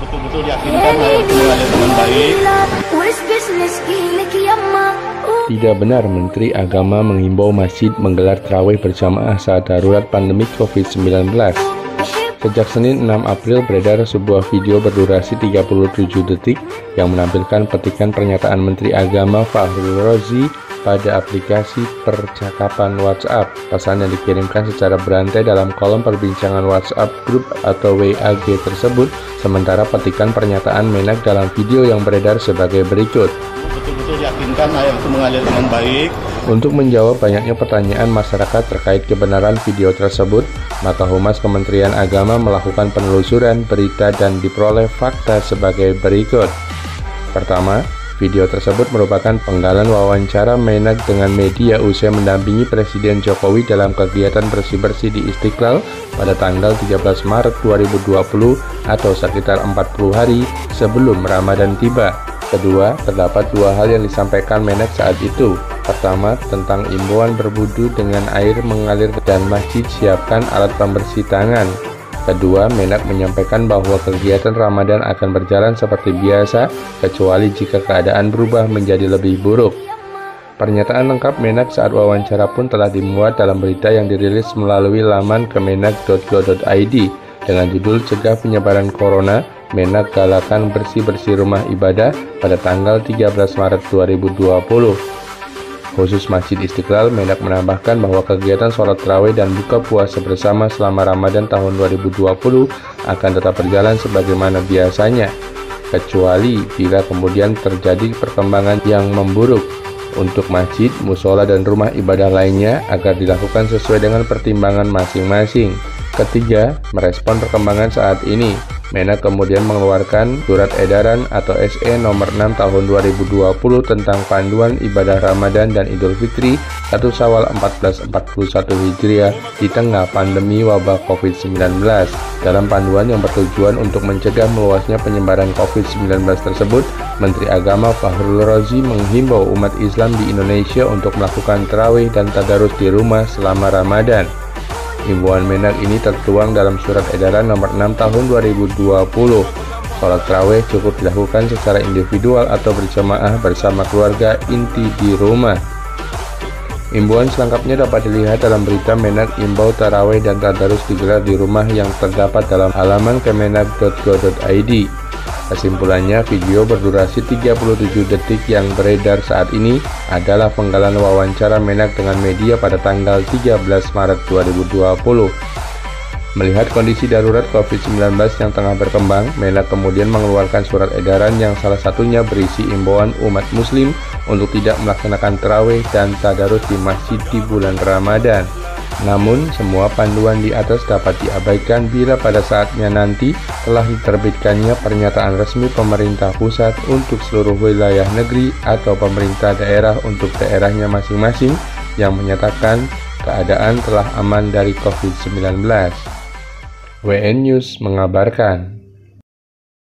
betul-betul yakinkan mengalir dengan baik. Tidak benar Menteri Agama menghimbau masjid menggelar tarawih berjamaah saat darurat pandemi COVID-19. Sejak Senin 6 April beredar sebuah video berdurasi 37 detik yang menampilkan petikan pernyataan Menteri Agama Fahrul Razi pada aplikasi percakapan WhatsApp. Pesan yang dikirimkan secara berantai dalam kolom perbincangan WhatsApp grup atau WAG tersebut, sementara petikan pernyataan Menak dalam video yang beredar sebagai berikut. Betul-betul yakinkan air itu mengalir dengan baik. Untuk menjawab banyaknya pertanyaan masyarakat terkait kebenaran video tersebut, maka Humas Kementerian Agama melakukan penelusuran berita dan diperoleh fakta sebagai berikut. Pertama, video tersebut merupakan penggalan wawancara Menak dengan media usai mendampingi Presiden Jokowi dalam kegiatan bersih-bersih di Istiqlal pada tanggal 13 Maret 2020 atau sekitar 40 hari sebelum Ramadan tiba. Kedua, terdapat dua hal yang disampaikan Menak saat itu. Pertama, tentang imbauan berwudu dengan air mengalir dan masjid siapkan alat pembersih tangan. Kedua, Menak menyampaikan bahwa kegiatan Ramadan akan berjalan seperti biasa, kecuali jika keadaan berubah menjadi lebih buruk. Pernyataan lengkap Menak saat wawancara pun telah dimuat dalam berita yang dirilis melalui laman kemenak.go.id dengan judul Cegah Penyebaran Corona, Menak galakan bersih-bersih rumah ibadah pada tanggal 13 Maret 2020. Khusus Masjid Istiqlal, Menak menambahkan bahwa kegiatan sholat tarawih dan buka puasa bersama selama Ramadan tahun 2020 akan tetap berjalan sebagaimana biasanya, kecuali bila kemudian terjadi perkembangan yang memburuk. Untuk masjid, musola, dan rumah ibadah lainnya agar dilakukan sesuai dengan pertimbangan masing-masing. Ketiga, merespon perkembangan saat ini, Menak kemudian mengeluarkan Surat Edaran atau SE nomor 6 tahun 2020 tentang panduan ibadah Ramadan dan Idul Fitri 1 Syawal 1441 Hijriah di tengah pandemi wabah COVID-19. Dalam panduan yang bertujuan untuk mencegah meluasnya penyebaran COVID-19 tersebut, Menteri Agama Fahrul Razi menghimbau umat Islam di Indonesia untuk melakukan tarawih dan tadarus di rumah selama Ramadan. Himbauan Menak ini tertuang dalam Surat Edaran nomor 6 tahun 2020. Sholat tarawih cukup dilakukan secara individual atau berjamaah bersama keluarga inti di rumah. Himbauan selengkapnya dapat dilihat dalam berita Menak imbau tarawih dan tadarus digelar di rumah yang terdapat dalam halaman kemenak.go.id. Kesimpulannya, video berdurasi 37 detik yang beredar saat ini adalah penggalan wawancara Menak dengan media pada tanggal 13 Maret 2020. Melihat kondisi darurat COVID-19 yang tengah berkembang, Menak kemudian mengeluarkan surat edaran yang salah satunya berisi imbauan umat muslim untuk tidak melaksanakan tarawih dan tadarus di masjid di bulan Ramadan. Namun, semua panduan di atas dapat diabaikan bila pada saatnya nanti telah diterbitkannya pernyataan resmi pemerintah pusat untuk seluruh wilayah negeri atau pemerintah daerah untuk daerahnya masing-masing yang menyatakan keadaan telah aman dari COVID-19. WN News mengabarkan.